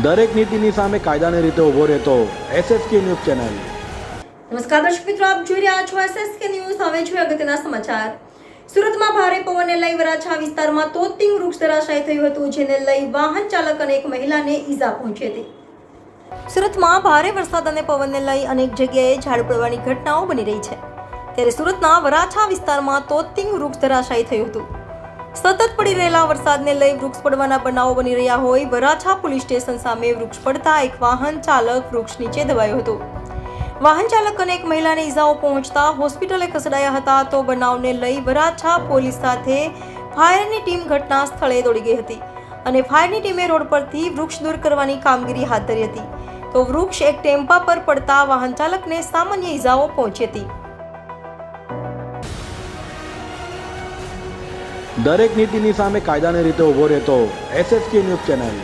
દરેક નીતિની સામે કાયદાની રીતે ઊભો રહેતો SSK ન્યૂઝ ચેનલ। નમસ્કાર દર્શક મિત્રો, આપ જોઈ રહ્યા છો SSK ન્યૂઝ। હવે જોઈએ અગત્યના સમાચાર। સુરતમાં ભારે પવનને લઈ વરાછા વિસ્તારમાં તોતિંગ વૃક્ષ ધરાશાયી થયું હતું, જેને લઈ વાહન ચાલક અને એક મહિલાને ઈજા પહોંચી હતી। સુરતમાં ભારે વરસાદ અને પવનને લઈ અનેક જગ્યાએ ઝાડ પડવાની ઘટનાઓ બની રહી છે, ત્યારે સુરતના વરાછા વિસ્તારમાં તોતિંગ વૃક્ષ ધરાશાયી થયું હતું। સતત પડી રહેલા વરસાદને લઈ વૃક્ષ પડવાના બનાવો બની રહ્યા હોય વરાછા પોલીસ સ્ટેશન સામે વૃક્ષ પડતા એક વાહન ચાલક વૃક્ષ નીચે દબાયો હતો। વાહન ચાલક અને એક મહિલાને ઈજાઓ પહોંચતા હોસ્પિટલે ખસેડાયા હતા। તો બનાવને લઈ વરાછા પોલીસ સાથે ફાયરની ટીમ ઘટના સ્થળે દોડી ગઈ હતી અને ફાયરની ટીમે રોડ પરથી વૃક્ષ દૂર કરવાની કામગીરી હાથ ધરી હતી। તો વૃક્ષ એક ટેમ્પા પર પડતા વાહન ચાલકને સામાન્ય ઈજાઓ પહોંચી હતી। દરેક નીતિની સામે કાયદાની રીતે ઊભો રહેતો SSK ન્યૂઝ ચેનલ।